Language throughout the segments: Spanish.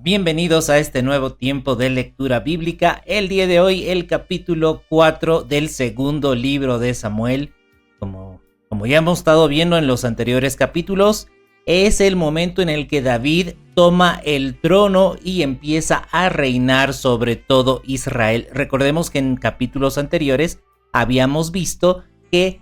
Bienvenidos a este nuevo tiempo de lectura bíblica. El día de hoy, el capítulo 4 del segundo libro de Samuel. Como ya hemos estado viendo en los anteriores capítulos, es el momento en el que David toma el trono y empieza a reinar sobre todo Israel. Recordemos que en capítulos anteriores habíamos visto que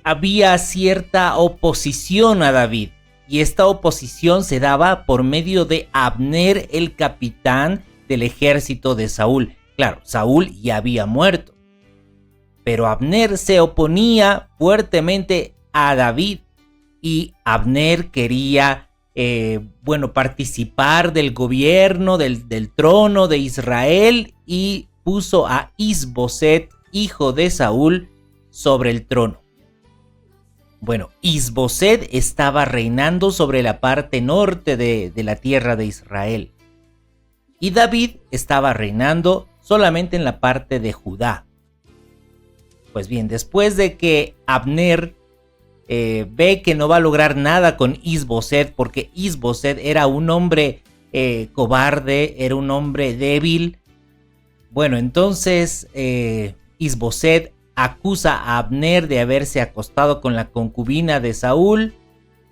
había cierta oposición a David. Y esta oposición se daba por medio de Abner, el capitán del ejército de Saúl. Claro, Saúl ya había muerto, pero Abner se oponía fuertemente a David y Abner quería, participar del gobierno, del trono de Israel, y puso a Is-Boset, hijo de Saúl, sobre el trono. Bueno, Is-Boset estaba reinando sobre la parte norte de la tierra de Israel. Y David estaba reinando solamente en la parte de Judá. Pues bien, después de que Abner ve que no va a lograr nada con Is-Boset, porque Is-Boset era un hombre cobarde, era un hombre débil. Bueno, entonces Is-Boset acusa a Abner de haberse acostado con la concubina de Saúl.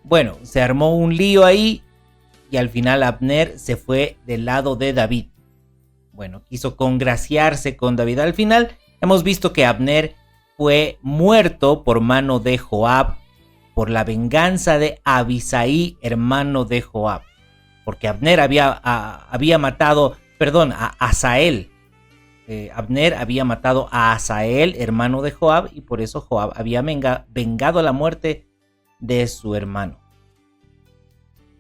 Bueno, se armó un lío ahí y al final Abner se fue del lado de David. Bueno, quiso congraciarse con David. Al final hemos visto que Abner fue muerto por mano de Joab por la venganza de Abisai, hermano de Joab. Porque Abner había matado, a Asael. Abner había matado a Asael, hermano de Joab, y por eso Joab había vengado la muerte de su hermano.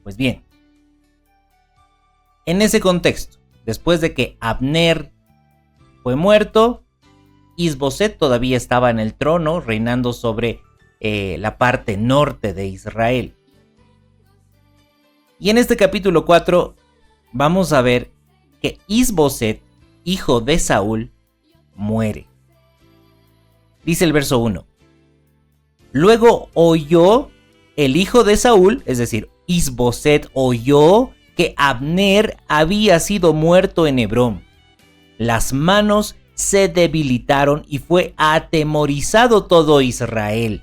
Pues bien, en ese contexto, después de que Abner fue muerto, Is-Boset todavía estaba en el trono, reinando sobre la parte norte de Israel. Y en este capítulo 4 vamos a ver que Is-Boset, hijo de Saúl, muere. Dice el verso 1. Luego oyó el hijo de Saúl, es decir, Is-Boset, oyó que Abner había sido muerto en Hebrón. Las manos se debilitaron y fue atemorizado todo Israel.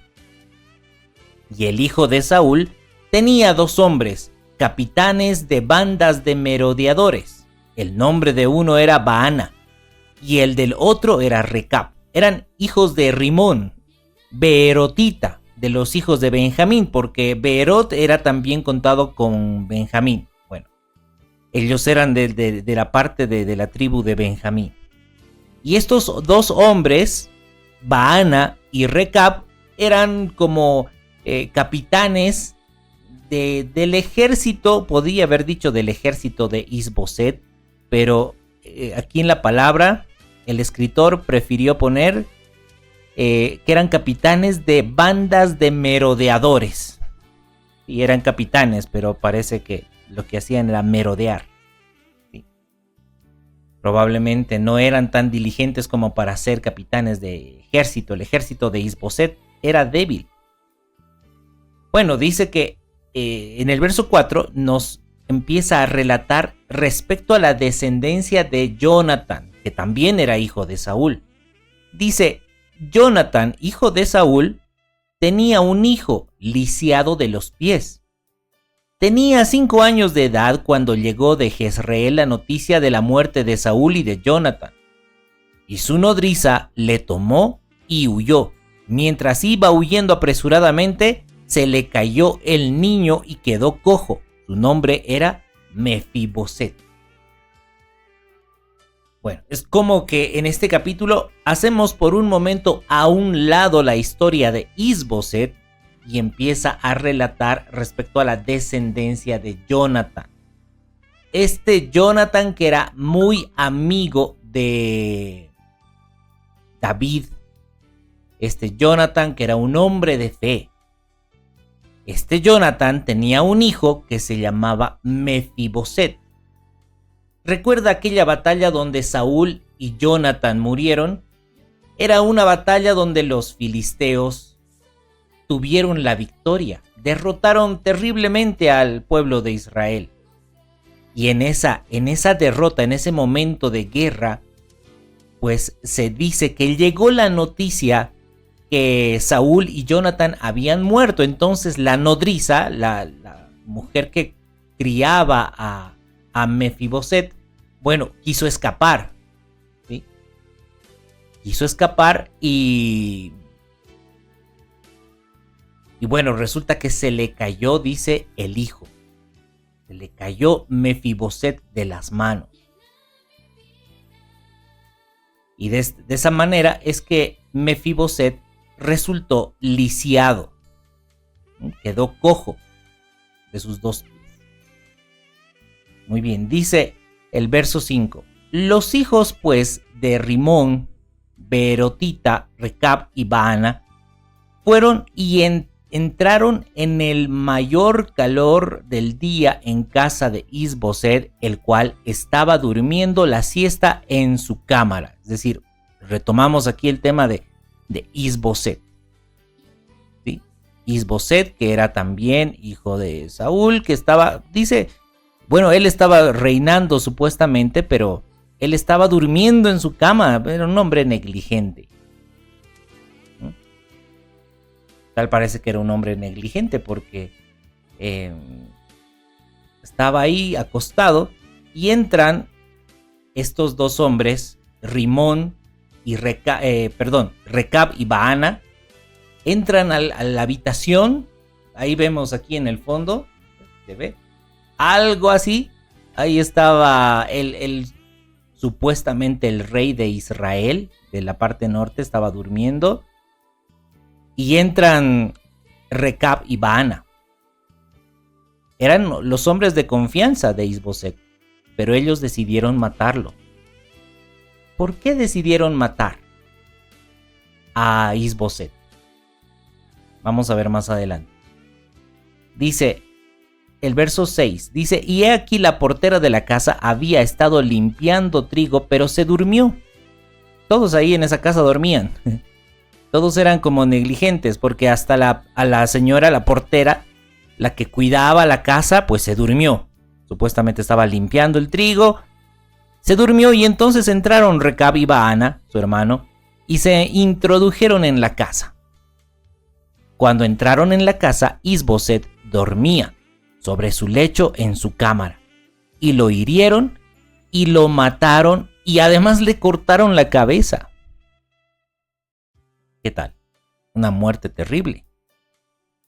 Y el hijo de Saúl tenía 2 hombres, capitanes de bandas de merodeadores. El nombre de uno era Baana y el del otro era Recab. Eran hijos de Rimón, beerotita, de los hijos de Benjamín, porque Beerot era también contado con Benjamín. Bueno, ellos eran de la parte de la tribu de Benjamín. Y estos 2 hombres, Baana y Recab, eran como capitanes del ejército, podría haber dicho del ejército de Is-Boset, pero aquí en la palabra el escritor prefirió poner que eran capitanes de bandas de merodeadores. Y eran capitanes, pero parece que lo que hacían era merodear. Sí. Probablemente no eran tan diligentes como para ser capitanes de ejército. El ejército de Is-Boset era débil. Bueno, dice que en el verso 4 nos empieza a relatar respecto a la descendencia de Jonatán, que también era hijo de Saúl. Dice, Jonatán, hijo de Saúl, tenía un hijo lisiado de los pies. Tenía 5 años de edad cuando llegó de Jezreel la noticia de la muerte de Saúl y de Jonatán. Y su nodriza le tomó y huyó. Mientras iba huyendo apresuradamente, se le cayó el niño y quedó cojo. Su nombre era Mefiboset. Bueno, es como que en este capítulo hacemos por un momento a un lado la historia de Is-Boset y empieza a relatar respecto a la descendencia de Jonatán. Este Jonatán que era muy amigo de David. Este Jonatán que era un hombre de fe. Este Jonatán tenía un hijo que se llamaba Mefiboset. ¿Recuerda aquella batalla donde Saúl y Jonatán murieron? Era una batalla donde los filisteos tuvieron la victoria, derrotaron terriblemente al pueblo de Israel. Y en esa derrota, en ese momento de guerra, pues se dice que llegó la noticia que Saúl y Jonathan habían muerto. Entonces la nodriza, la mujer que criaba a Mefiboset, bueno, quiso escapar, ¿sí? Quiso escapar y bueno, resulta que se le cayó, dice, el hijo. Se le cayó Mefiboset de las manos. Y de esa manera es que Mefiboset resultó lisiado. Quedó cojo de sus dos pies. Muy bien, dice el verso 5. Los hijos pues de Rimón, Beerotita, Recab y Baana fueron y entraron en el mayor calor del día en casa de Is-Boset, el cual estaba durmiendo la siesta en su cámara. Es decir, retomamos aquí el tema de Is-Boset. ¿Sí? Is-Boset, que era también hijo de Saúl, que estaba, dice, bueno, él estaba reinando supuestamente, pero él estaba durmiendo en su cama. Era un hombre negligente. Tal parece que era un hombre negligente porque estaba ahí acostado y entran estos dos hombres, Rimón y Recab y Baana, entran a la habitación. Ahí vemos aquí en el fondo, ¿se ve? Algo así. Ahí estaba supuestamente el rey de Israel, de la parte norte, estaba durmiendo. Y entran Recab y Baana. Eran los hombres de confianza de Is-Boset, pero ellos decidieron matarlo. ¿Por qué decidieron matar a Is-Boset? Vamos a ver más adelante. Dice el verso 6, dice, y he aquí la portera de la casa había estado limpiando trigo, pero se durmió. Todos ahí en esa casa dormían. Todos eran como negligentes, porque hasta a la señora, la portera, la que cuidaba la casa, pues se durmió. Supuestamente estaba limpiando el trigo, se durmió y entonces entraron Recab y Baana, su hermano, y se introdujeron en la casa. Cuando entraron en la casa, Is-Boset dormía sobre su lecho en su cámara, y lo hirieron y lo mataron y además le cortaron la cabeza. ¿Qué tal? Una muerte terrible.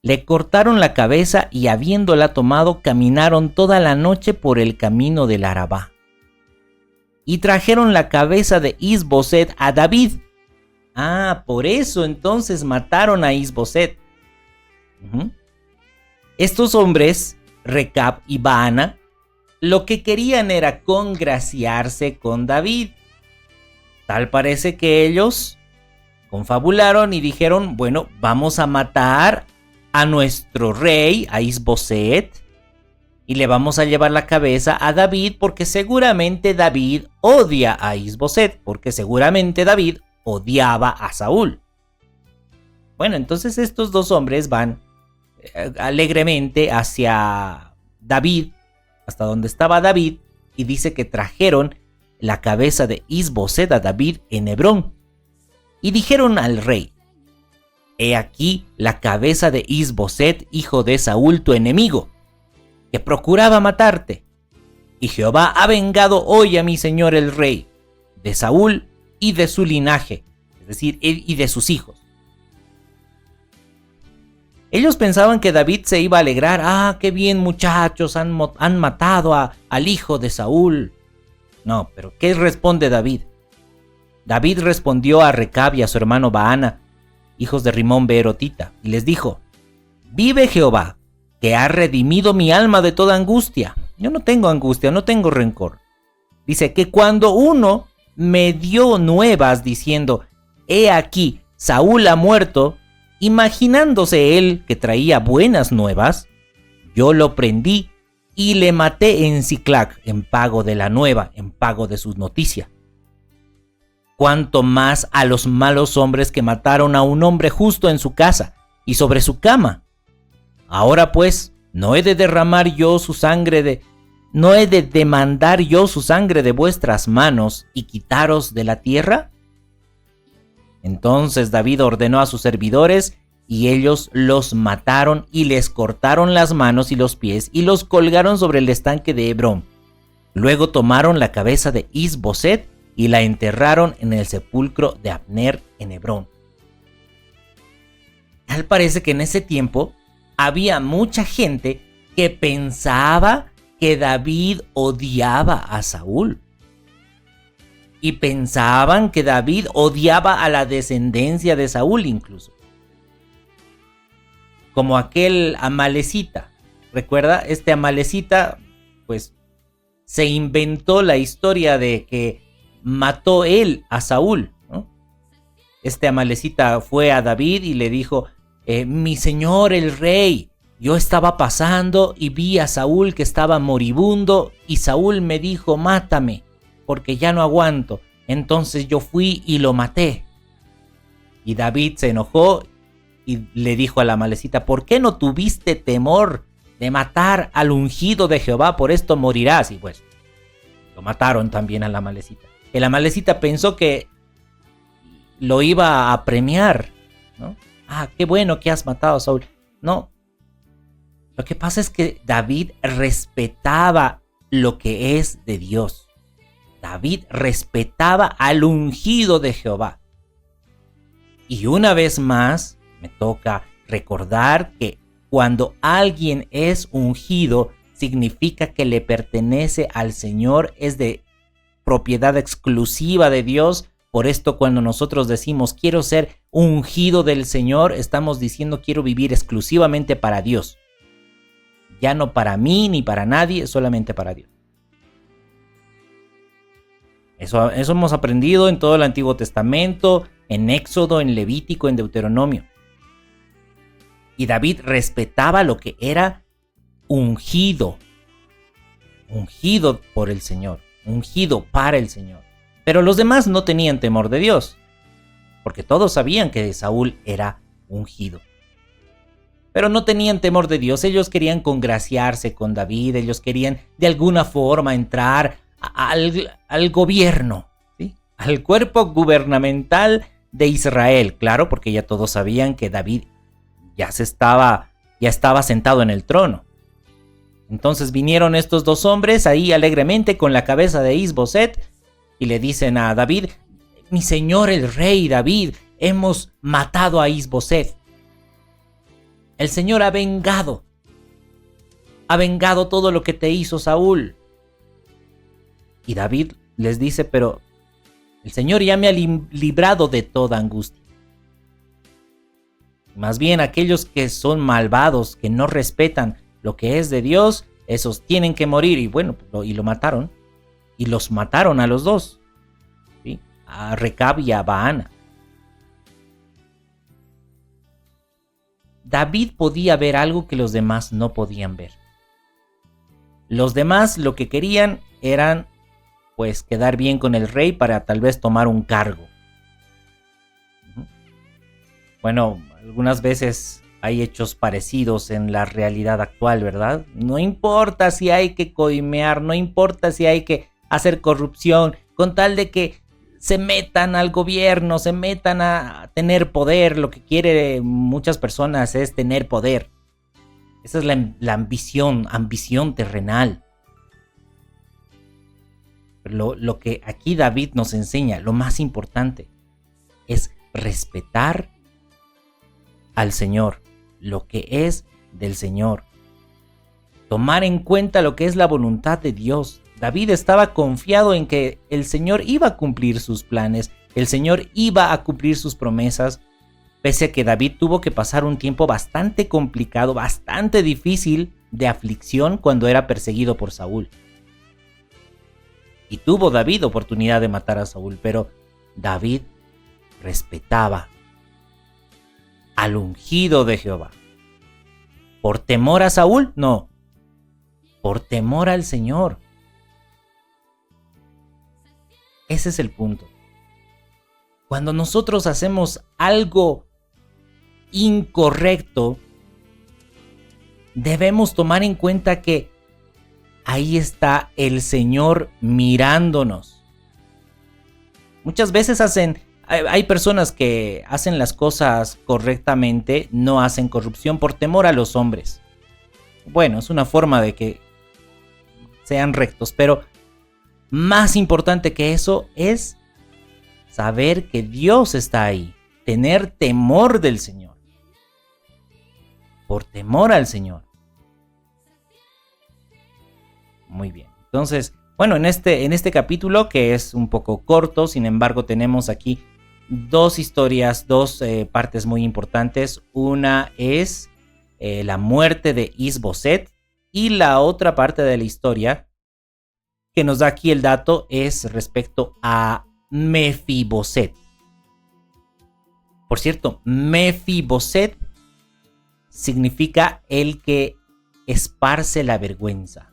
Le cortaron la cabeza y habiéndola tomado caminaron toda la noche por el camino del Arabá. Y trajeron la cabeza de Is-Boset a David. Ah, por eso entonces mataron a Is-Boset. Estos hombres, Recab y Baana, lo que querían era congraciarse con David. Tal parece que ellos confabularon y dijeron, bueno, vamos a matar a nuestro rey, a Is-Boset, y le vamos a llevar la cabeza a David porque seguramente David odia a Is-Boset, porque seguramente David odiaba a Saúl. Bueno, entonces estos dos hombres van alegremente hacia David, hasta donde estaba David, y dice que trajeron la cabeza de Is-Boset a David en Hebrón. Y dijeron al rey, he aquí la cabeza de Is-Boset, hijo de Saúl, tu enemigo, que procuraba matarte. Y Jehová ha vengado hoy a mi señor el rey, de Saúl y de su linaje, es decir, y de sus hijos. Ellos pensaban que David se iba a alegrar. Ah, qué bien muchachos, han matado al hijo de Saúl. No, pero ¿qué responde David? David respondió a Recab y a su hermano Baana, hijos de Rimón Beerotita, y les dijo, vive Jehová, que ha redimido mi alma de toda angustia. Yo no tengo angustia, no tengo rencor. Dice que cuando uno me dio nuevas diciendo, he aquí, Saúl ha muerto, imaginándose él que traía buenas nuevas, yo lo prendí y le maté en Siclac, en pago de la nueva, en pago de sus noticias. Cuanto más a los malos hombres que mataron a un hombre justo en su casa y sobre su cama. Ahora pues, ¿no he de derramar yo su sangre ¿no he de demandar yo su sangre de vuestras manos y quitaros de la tierra? Entonces David ordenó a sus servidores, y ellos los mataron y les cortaron las manos y los pies y los colgaron sobre el estanque de Hebrón. Luego tomaron la cabeza de Is-Boset y la enterraron en el sepulcro de Abner en Hebrón. Tal parece que en ese tiempo había mucha gente que pensaba que David odiaba a Saúl. Y pensaban que David odiaba a la descendencia de Saúl incluso. Como aquel amalecita. ¿Recuerda? Este amalecita, pues, se inventó la historia de que mató él a Saúl, ¿no? Este amalecita fue a David y le dijo, mi señor el rey, yo estaba pasando y vi a Saúl que estaba moribundo y Saúl me dijo, mátame, porque ya no aguanto. Entonces yo fui y lo maté. Y David se enojó y le dijo a la amalecita, ¿por qué no tuviste temor de matar al ungido de Jehová? Por esto morirás. Y pues lo mataron también a la amalecita. El amalecita pensó que lo iba a premiar, ¿no? Ah, qué bueno que has matado a Saúl. No. Lo que pasa es que David respetaba lo que es de Dios. David respetaba al ungido de Jehová. Y una vez más, me toca recordar que cuando alguien es ungido, significa que le pertenece al Señor, es de propiedad exclusiva de Dios. Por esto, cuando nosotros decimos quiero ser ungido del Señor, estamos diciendo quiero vivir exclusivamente para Dios. Ya no para mí ni para nadie, solamente para Dios. Eso hemos aprendido en todo el Antiguo Testamento, en Éxodo, en Levítico, en Deuteronomio. Y David respetaba lo que era ungido. Ungido por el Señor. Ungido para el Señor. Pero los demás no tenían temor de Dios, porque todos sabían que Saúl era ungido. Pero no tenían temor de Dios. Ellos querían congraciarse con David. Ellos querían de alguna forma entrar al gobierno, ¿sí? Al cuerpo gubernamental de Israel. Claro, porque ya todos sabían que David ya estaba sentado en el trono. Entonces vinieron estos dos hombres ahí alegremente con la cabeza de Is-Boset y le dicen a David, mi señor el rey David, hemos matado a Is-Boset. El Señor ha vengado todo lo que te hizo Saúl. Y David les dice, pero el Señor ya me ha librado de toda angustia. Más bien aquellos que son malvados, que no respetan lo que es de Dios, esos tienen que morir. Y bueno, y lo mataron. Y los mataron a los dos, ¿sí? A Recab y a Baana. David podía ver algo que los demás no podían ver. Los demás lo que querían eran, pues, quedar bien con el rey para tal vez tomar un cargo. Bueno, algunas veces hay hechos parecidos en la realidad actual, ¿verdad? No importa si hay que coimear, no importa si hay que hacer corrupción, con tal de que se metan al gobierno, se metan a tener poder. Lo que quieren muchas personas es tener poder. Esa es la ambición terrenal. Lo que aquí David nos enseña, lo más importante, es respetar al Señor, lo que es del Señor. Tomar en cuenta lo que es la voluntad de Dios. David estaba confiado en que el Señor iba a cumplir sus planes, el Señor iba a cumplir sus promesas, pese a que David tuvo que pasar un tiempo bastante complicado, bastante difícil de aflicción cuando era perseguido por Saúl. Y tuvo David oportunidad de matar a Saúl, pero David respetaba al ungido de Jehová. ¿Por temor a Saúl? No. Por temor al Señor. Ese es el punto. Cuando nosotros hacemos algo incorrecto, debemos tomar en cuenta que ahí está el Señor mirándonos. Muchas veces hay personas que hacen las cosas correctamente, no hacen corrupción por temor a los hombres. Bueno, es una forma de que sean rectos, pero más importante que eso es saber que Dios está ahí, tener temor del Señor, por temor al Señor. Muy bien, entonces, bueno, en este capítulo, que es un poco corto, sin embargo, tenemos aquí dos historias, dos partes muy importantes. Una es la muerte de Is-Boset, y la otra parte de la historia que nos da aquí el dato es respecto a Mefiboset. Por cierto, Mefiboset significa el que esparce la vergüenza.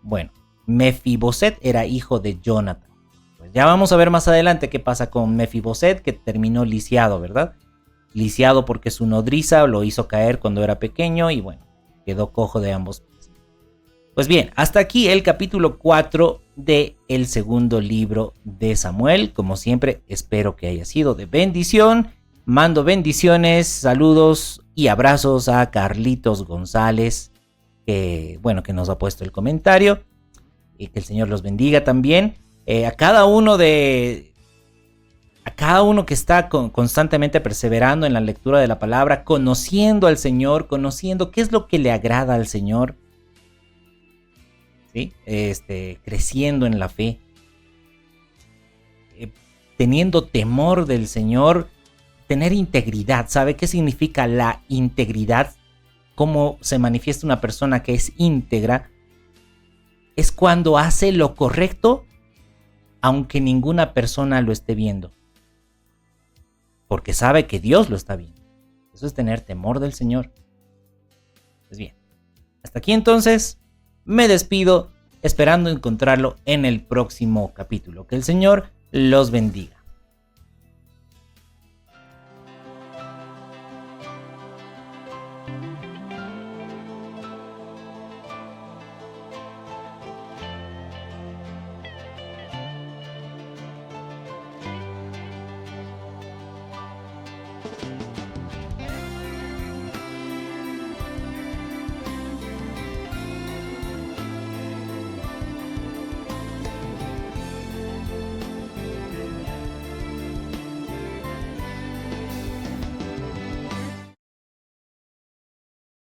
Bueno, Mefiboset era hijo de Jonathan. Pues ya vamos a ver más adelante qué pasa con Mefiboset, que terminó lisiado, ¿verdad? Lisiado porque su nodriza lo hizo caer cuando era pequeño y bueno, quedó cojo de ambos pies. Pues bien, hasta aquí el capítulo 4 del segundo libro de Samuel. Como siempre, espero que haya sido de bendición. Mando bendiciones, saludos y abrazos a Carlitos González, que nos ha puesto el comentario, y que el Señor los bendiga también. A cada uno que está constantemente perseverando en la lectura de la palabra, conociendo al Señor, conociendo qué es lo que le agrada al Señor, ¿sí? Creciendo en la fe, teniendo temor del Señor, tener integridad. ¿Sabe qué significa la integridad? ¿Cómo se manifiesta una persona que es íntegra? Es cuando hace lo correcto aunque ninguna persona lo esté viendo, porque sabe que Dios lo está viendo. Eso es tener temor del Señor. Pues bien, hasta aquí entonces me despido, esperando encontrarlo en el próximo capítulo. Que el Señor los bendiga.